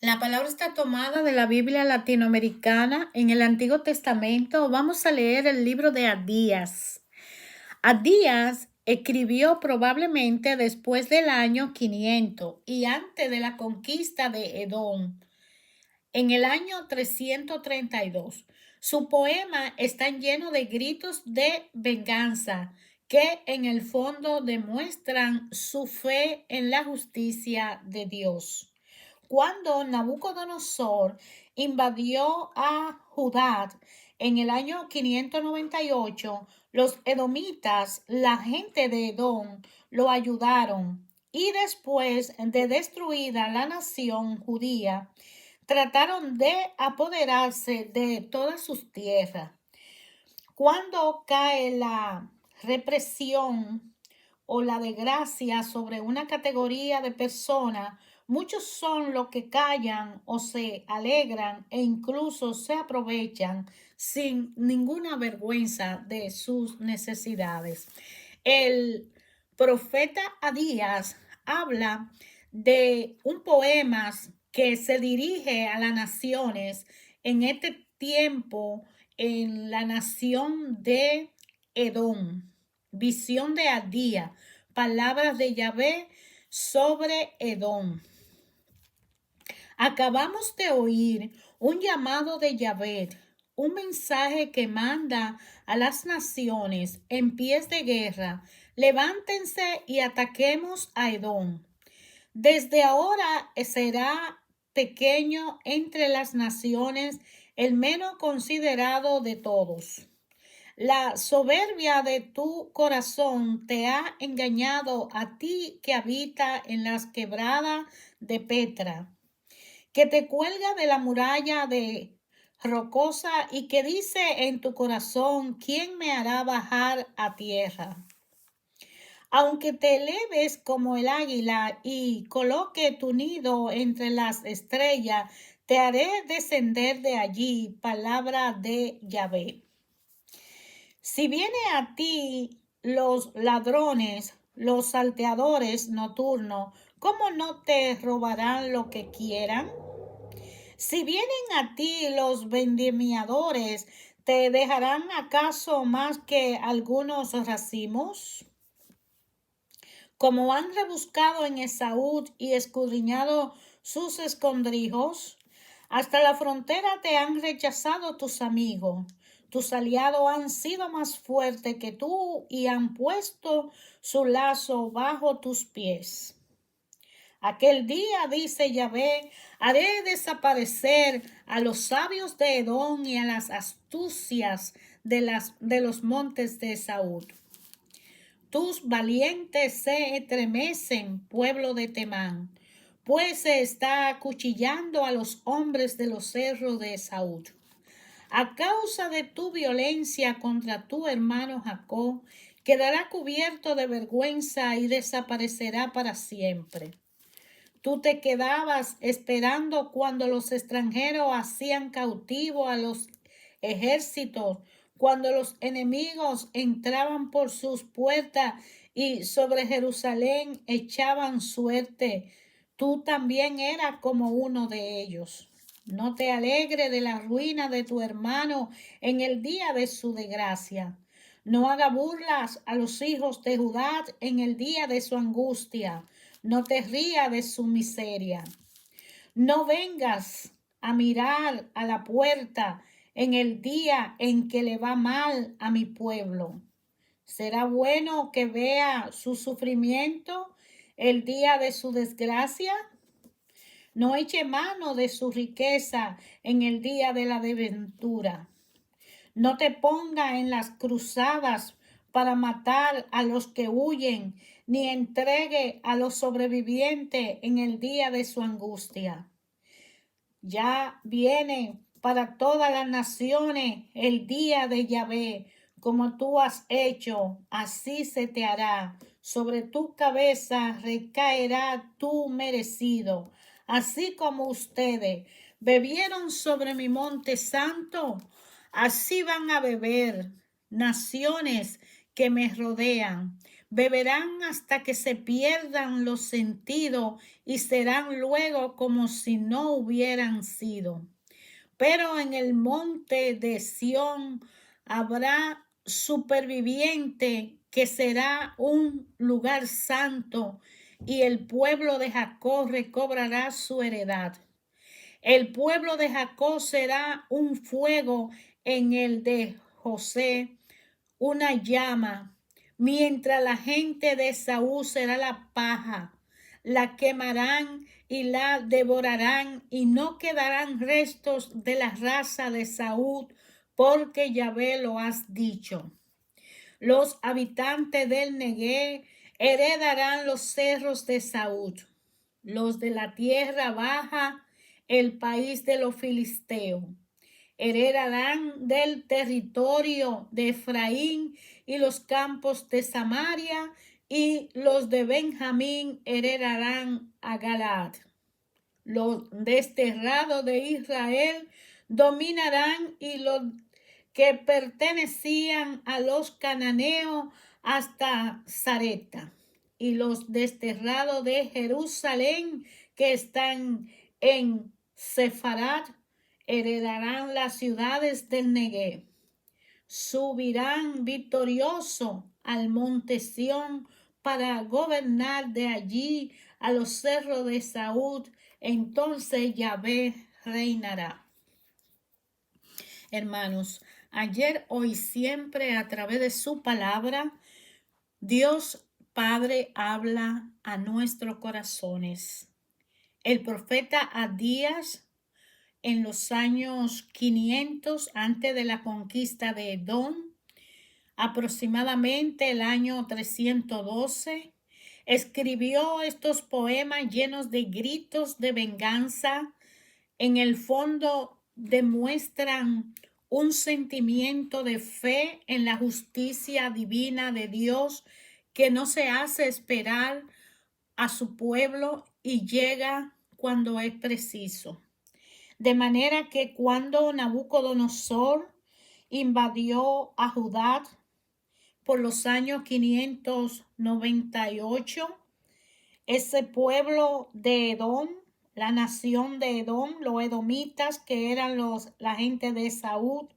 La palabra está tomada de la Biblia latinoamericana en el Antiguo Testamento. Vamos a leer el libro de Abdías. Abdías escribió probablemente después del año 500 y antes de la conquista de Edom, en el año 332. Su poema está lleno de gritos de venganza que en el fondo demuestran su fe en la justicia de Dios. Cuando Nabucodonosor invadió a Judá en el año 598, los edomitas, la gente de Edom, lo ayudaron y después de destruida la nación judía, trataron de apoderarse de todas sus tierras. Cuando cae la represión o la desgracia sobre una categoría de personas, muchos son los que callan o se alegran e incluso se aprovechan sin ninguna vergüenza de sus necesidades. El profeta Abdías habla de un poema que se dirige a las naciones en este tiempo, en la nación de Edom. Visión de Abdías, palabras de Yahvé sobre Edom. Acabamos de oír un llamado de Yahvé, un mensaje que manda a las naciones en pies de guerra: levántense y ataquemos a Edom. Desde ahora será pequeño entre las naciones, el menos considerado de todos. La soberbia de tu corazón te ha engañado, a ti que habita en las quebradas de Petra, que te cuelga de la muralla de rocosa y que dice en tu corazón: ¿quién me hará bajar a tierra? Aunque te eleves como el águila y coloque tu nido entre las estrellas, te haré descender de allí. Palabra de Yahvé. Si viene a ti los ladrones, los salteadores nocturnos, ¿cómo no te robarán lo que quieran? Si vienen a ti los vendimiadores, ¿te dejarán acaso más que algunos racimos? Como han rebuscado en Esaú y escudriñado sus escondrijos, hasta la frontera te han rechazado tus amigos. Tus aliados han sido más fuertes que tú y han puesto su lazo bajo tus pies. Aquel día, dice Yahvé, haré desaparecer a los sabios de Edom y a las astucias de los montes de Esaú. Tus valientes se estremecen, pueblo de Temán, pues se está acuchillando a los hombres de los cerros de Esaú. A causa de tu violencia contra tu hermano Jacob, quedará cubierto de vergüenza y desaparecerá para siempre. Tú te quedabas esperando cuando los extranjeros hacían cautivo a los ejércitos, cuando los enemigos entraban por sus puertas y sobre Jerusalén echaban suerte. Tú también eras como uno de ellos. No te alegres de la ruina de tu hermano en el día de su desgracia. No haga burlas a los hijos de Judá en el día de su angustia. No te rías de su miseria. No vengas a mirar a la puerta en el día en que le va mal a mi pueblo. ¿Será bueno que vea su sufrimiento el día de su desgracia? No eche mano de su riqueza en el día de la desventura. No te ponga en las cruzadas para matar a los que huyen, ni entregue a los sobrevivientes en el día de su angustia. Ya viene para todas las naciones el día de Yahvé. Como tú has hecho, así se te hará. Sobre tu cabeza recaerá tu merecido. Así como ustedes bebieron sobre mi monte santo, así van a beber naciones que me rodean. Beberán hasta que se pierdan los sentidos y serán luego como si no hubieran sido. Pero en el monte de Sión habrá superviviente que será un lugar santo y el pueblo de Jacob recobrará su heredad. El pueblo de Jacob será un fuego en el de José, una llama, mientras la gente de Saúl será la paja. La quemarán y la devorarán, y no quedarán restos de la raza de Saúl, porque Yahvé lo has dicho. Los habitantes del Negué heredarán los cerros de Saúl, los de la tierra baja, el país de los filisteos. Heredarán del territorio de Efraín y los campos de Samaria, y los de Benjamín heredarán a Galaad. Los desterrados de Israel dominarán, y los que pertenecían a los cananeos hasta Sareta. Y los desterrados de Jerusalén que están en Sefarad heredarán las ciudades del Negev. Subirán victorioso al monte Sión para gobernar de allí a los cerros de Saúl. Entonces Yahvé reinará. Hermanos, ayer, hoy, siempre, a través de su palabra, Dios Padre habla a nuestros corazones. El profeta Abdías, en los años 500 antes de la conquista de Edom, aproximadamente el año 312, escribió estos poemas llenos de gritos de venganza. En el fondo demuestran un sentimiento de fe en la justicia divina de Dios que no se hace esperar a su pueblo y llega cuando es preciso. De manera que cuando Nabucodonosor invadió a Judá por los años 598, ese pueblo de Edom, la nación de Edom, los edomitas, que eran la gente de Saúl,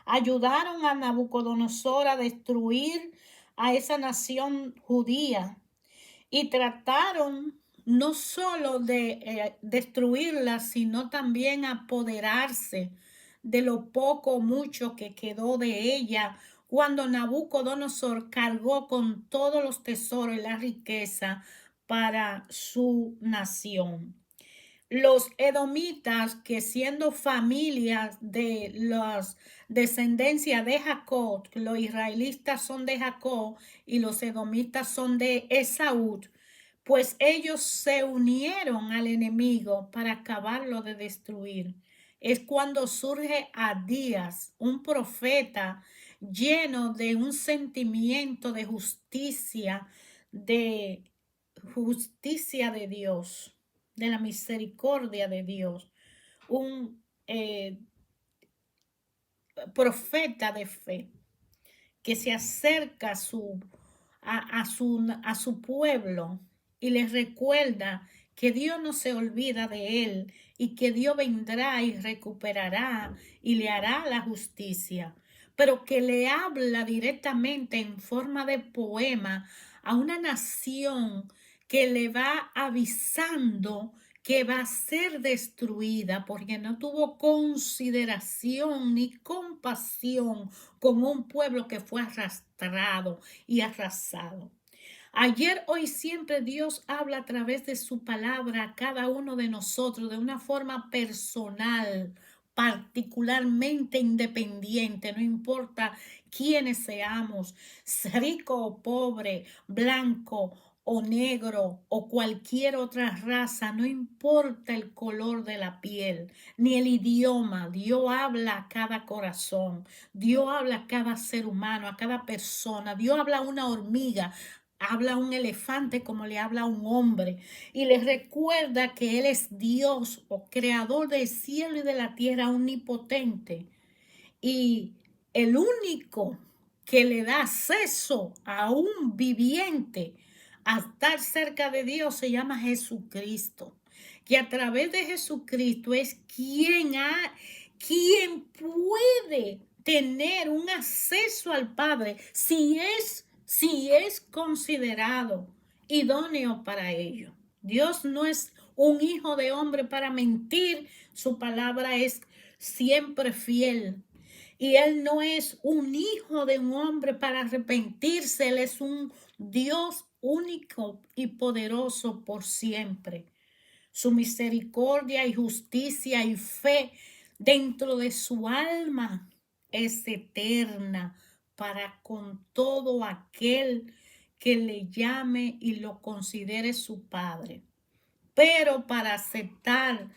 ayudaron a Nabucodonosor a destruir a esa nación judía y trataron no solo de destruirla, sino también apoderarse de lo poco o mucho que quedó de ella cuando Nabucodonosor cargó con todos los tesoros y la riqueza para su nación. Los edomitas, que siendo familias de las descendencias de Jacob, los israelitas son de Jacob y los edomitas son de Esaú, pues ellos se unieron al enemigo para acabarlo de destruir. Es cuando surge Abdías, un profeta lleno de un sentimiento de justicia de Dios, de la misericordia de Dios, un profeta de fe que se acerca a su pueblo y les recuerda que Dios no se olvida de él y que Dios vendrá y recuperará y le hará la justicia, pero que le habla directamente en forma de poema a una nación que le va avisando que va a ser destruida porque no tuvo consideración ni compasión con un pueblo que fue arrastrado y arrasado. Ayer, hoy, siempre Dios habla a través de su palabra a cada uno de nosotros de una forma personal, particularmente independiente, no importa quiénes seamos, rico o pobre, blanco o negro o cualquier otra raza, no importa el color de la piel ni el idioma. Dios habla a cada corazón, Dios habla a cada ser humano, a cada persona. Dios habla a una hormiga, habla a un elefante como le habla a un hombre, y les recuerda que Él es Dios o creador del cielo y de la tierra, omnipotente, y el único que le da acceso a un viviente a estar cerca de Dios se llama Jesucristo. Que a través de Jesucristo es quien puede tener un acceso al Padre si es considerado idóneo para ello. Dios no es un hijo de hombre para mentir, su palabra es siempre fiel. Y Él no es un hijo de un hombre para arrepentirse, Él es un Dios único y poderoso por siempre. Su misericordia y justicia y fe dentro de su alma es eterna para con todo aquel que le llame y lo considere su Padre. Pero para estar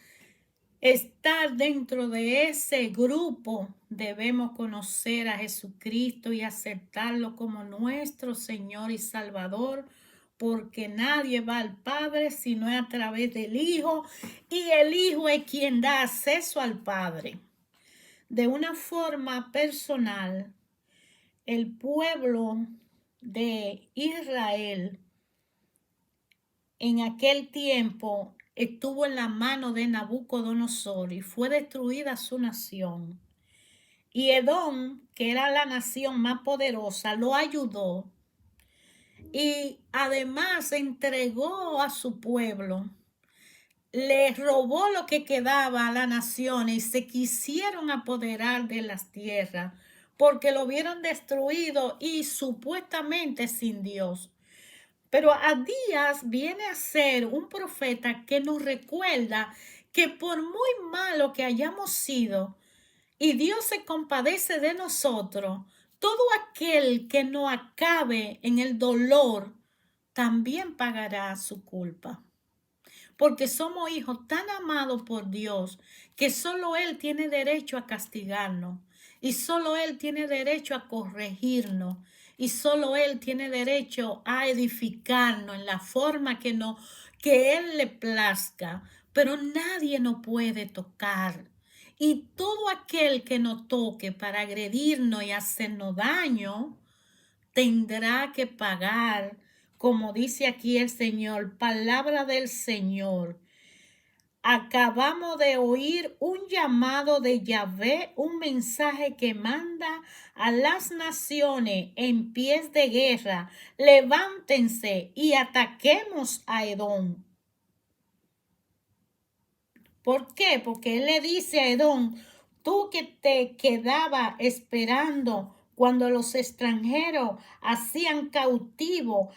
dentro de ese grupo, debemos conocer a Jesucristo y aceptarlo como nuestro Señor y Salvador, porque nadie va al Padre sino a través del Hijo, y el Hijo es quien da acceso al Padre. De una forma personal, el pueblo de Israel en aquel tiempo estuvo en la mano de Nabucodonosor y fue destruida su nación. Y Edom, que era la nación más poderosa, lo ayudó y además entregó a su pueblo. Le robó lo que quedaba a la nación y se quisieron apoderar de las tierras porque lo vieron destruido y supuestamente sin Dios. Pero Abdías viene a ser un profeta que nos recuerda que por muy malo que hayamos sido y Dios se compadece de nosotros, todo aquel que no acabe en el dolor también pagará su culpa. Porque somos hijos tan amados por Dios que solo Él tiene derecho a castigarnos y solo Él tiene derecho a corregirnos y solo Él tiene derecho a edificarnos en la forma que Él le plazca, pero nadie nos puede tocar. Y todo aquel que nos toque para agredirnos y hacernos daño, tendrá que pagar, como dice aquí el Señor, palabra del Señor. Acabamos de oír un llamado de Yahvé, un mensaje que manda a las naciones en pies de guerra. Levántense y ataquemos a Edom. ¿Por qué? Porque él le dice a Edom, tú que te quedaba esperando cuando los extranjeros hacían cautivo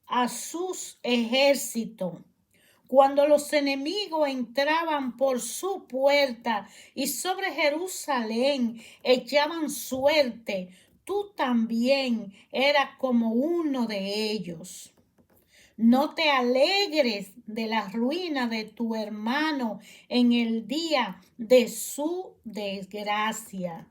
a sus ejércitos, cuando los enemigos entraban por su puerta y sobre Jerusalén echaban suerte, tú también eras como uno de ellos. No te alegres de la ruina de tu hermano en el día de su desgracia.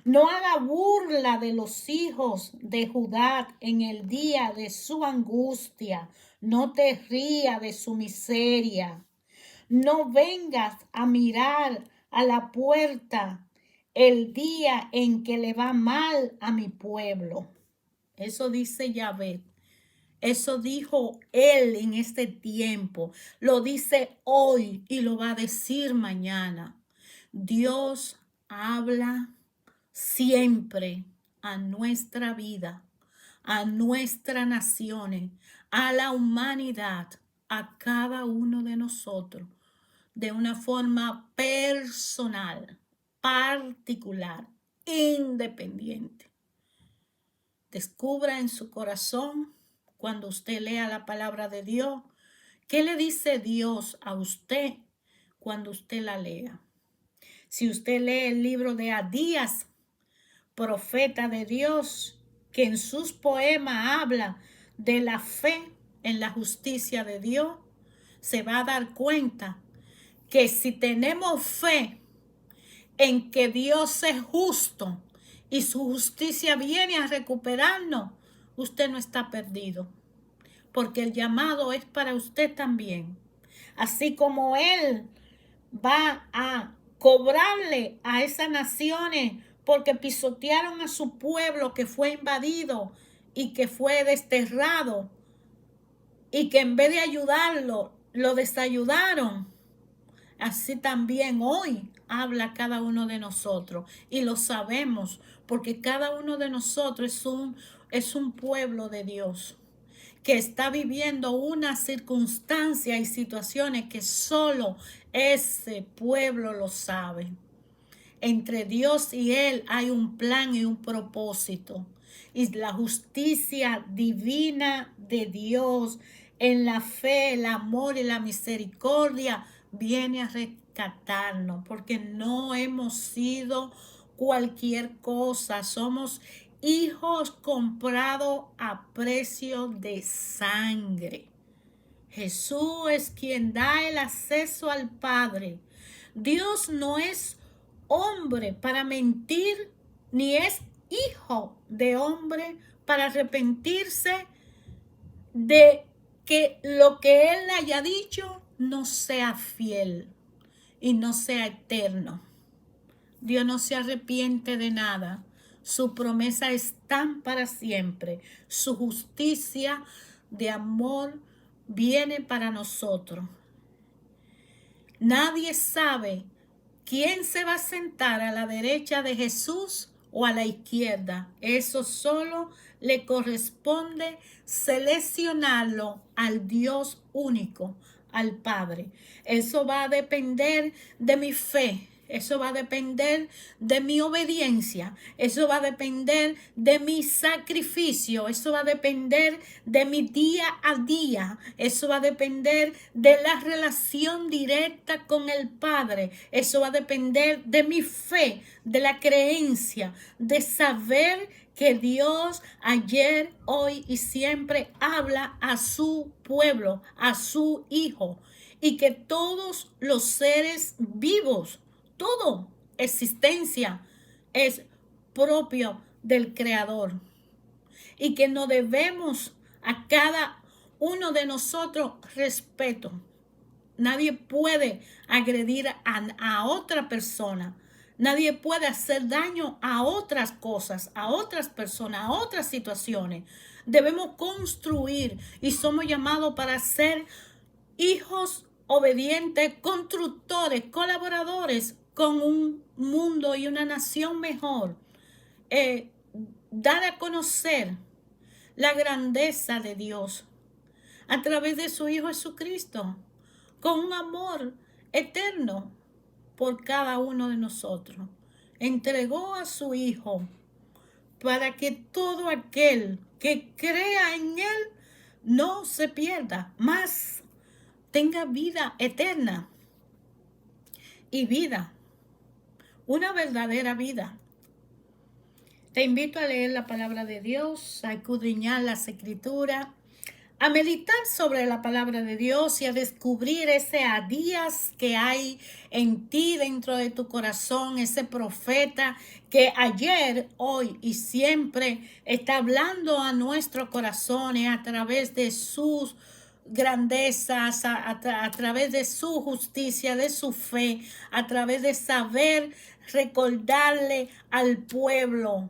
No haga burla de los hijos de Judá en el día de su angustia. No te rías de su miseria. No vengas a mirar a la puerta el día en que le va mal a mi pueblo. Eso dice Yahvé. Eso dijo Él en este tiempo. Lo dice hoy y lo va a decir mañana. Dios habla siempre a nuestra vida, a nuestras naciones, a la humanidad, a cada uno de nosotros, de una forma personal, particular, independiente. Descubra en su corazón, cuando usted lea la palabra de Dios, ¿qué le dice Dios a usted cuando usted la lea? Si usted lee el libro de Abdías, profeta de Dios, que en sus poemas habla de la fe en la justicia de Dios, se va a dar cuenta que si tenemos fe en que Dios es justo y su justicia viene a recuperarnos, usted no está perdido, porque el llamado es para usted también. Así como Él va a cobrarle a esas naciones porque pisotearon a su pueblo que fue invadido y que fue desterrado, y que en vez de ayudarlo, lo desayudaron. Así también hoy habla cada uno de nosotros, y lo sabemos porque cada uno de nosotros es un pueblo de Dios que está viviendo una circunstancia y situaciones que solo ese pueblo lo sabe. Entre Dios y Él hay un plan y un propósito. Y la justicia divina de Dios en la fe, el amor y la misericordia viene a rescatarnos, porque no hemos sido cualquier cosa. Somos hijos comprados a precio de sangre. Jesús es quien da el acceso al Padre. Dios no es hombre para mentir, ni es hijo de hombre para arrepentirse de que lo que Él haya dicho no sea fiel y no sea eterno. Dios no se arrepiente de nada. Su promesa está para siempre. Su justicia de amor viene para nosotros. Nadie sabe quién se va a sentar a la derecha de Jesús o a la izquierda. Eso solo le corresponde seleccionarlo al Dios único, al Padre. Eso va a depender de mi fe. Eso va a depender de mi obediencia. Eso va a depender de mi sacrificio. Eso va a depender de mi día a día. Eso va a depender de la relación directa con el Padre. Eso va a depender de mi fe, de la creencia, de saber que Dios ayer, hoy y siempre habla a su pueblo, a su hijo, y que todos los seres vivos, toda existencia es propio del Creador, y que no debemos a cada uno de nosotros respeto. Nadie puede agredir a otra persona. Nadie puede hacer daño a otras cosas, a otras personas, a otras situaciones. Debemos construir, y somos llamados para ser hijos obedientes, constructores, colaboradores con un mundo y una nación mejor. Dar a conocer la grandeza de Dios a través de su Hijo Jesucristo, con un amor eterno por cada uno de nosotros. Entregó a su Hijo para que todo aquel que crea en Él no se pierda, mas tenga vida eterna, y vida, una verdadera vida. Te invito a leer la palabra de Dios, a escudriñar las escrituras, a meditar sobre la palabra de Dios y a descubrir ese Adías que hay en ti, dentro de tu corazón, ese profeta que ayer, hoy y siempre está hablando a nuestros corazones a través de sus grandezas, a través de su justicia, de su fe, a través de saber recordarle al pueblo.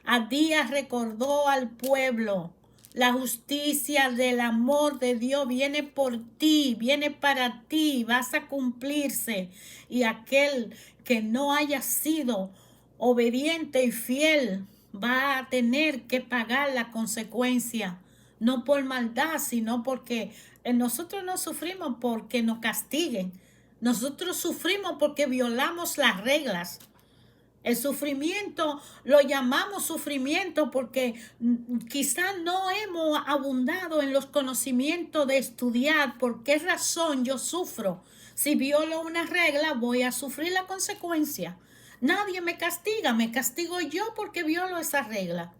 Adías recordó al pueblo. La justicia del amor de Dios viene por ti, viene para ti, vas a cumplirse. Y aquel que no haya sido obediente y fiel va a tener que pagar la consecuencia. No por maldad, sino porque nosotros no sufrimos porque nos castiguen. Nosotros sufrimos porque violamos las reglas. El sufrimiento lo llamamos sufrimiento porque quizás no hemos abundado en los conocimientos de estudiar por qué razón yo sufro. Si violo una regla, voy a sufrir la consecuencia. Nadie me castiga, me castigo yo porque violo esa regla.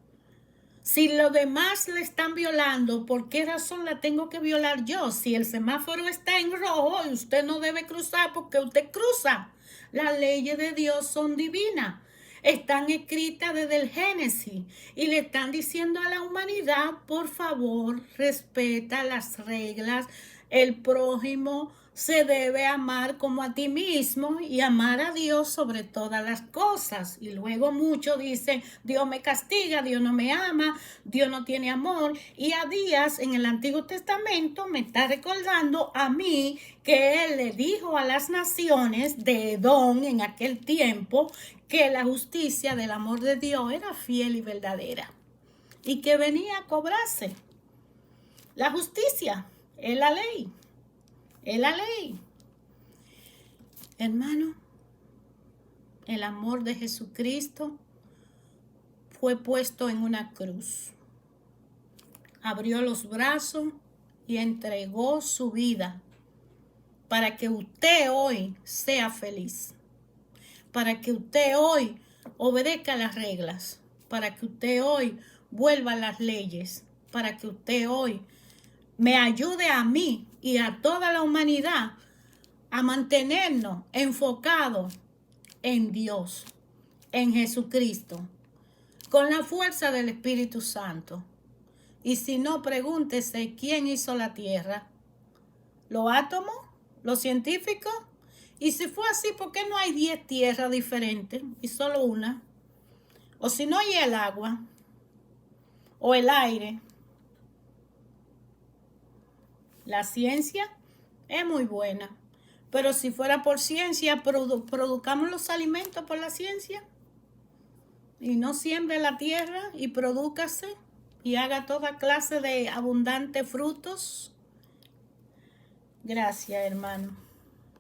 Si los demás le están violando, ¿por qué razón la tengo que violar yo? Si el semáforo está en rojo y usted no debe cruzar porque usted cruza. Las leyes de Dios son divinas. Están escritas desde el Génesis y le están diciendo a la humanidad, por favor, respeta las reglas. El prójimo se debe amar como a ti mismo y amar a Dios sobre todas las cosas. Y luego muchos dicen, Dios me castiga, Dios no me ama, Dios no tiene amor. Y a Díaz en el Antiguo Testamento me está recordando a mí que Él le dijo a las naciones de Edom en aquel tiempo que la justicia del amor de Dios era fiel y verdadera y que venía a cobrarse. La justicia es la ley. Es la ley. Hermano, el amor de Jesucristo fue puesto en una cruz. Abrió los brazos y entregó su vida para que usted hoy sea feliz. Para que usted hoy obedezca las reglas. Para que usted hoy vuelva a las leyes. Para que usted hoy me ayude a mí y a toda la humanidad a mantenernos enfocados en Dios, en Jesucristo, con la fuerza del Espíritu Santo. Y si no, pregúntese quién hizo la tierra. ¿Los átomos? ¿Los científicos? Y si fue así, ¿por qué no hay 10 tierras diferentes y solo una? O si no, hay el agua o el aire. La ciencia es muy buena. Pero si fuera por ciencia, produzcamos los alimentos por la ciencia. Y no siembre la tierra y prodúcase y haga toda clase de abundantes frutos. Gracias, hermano.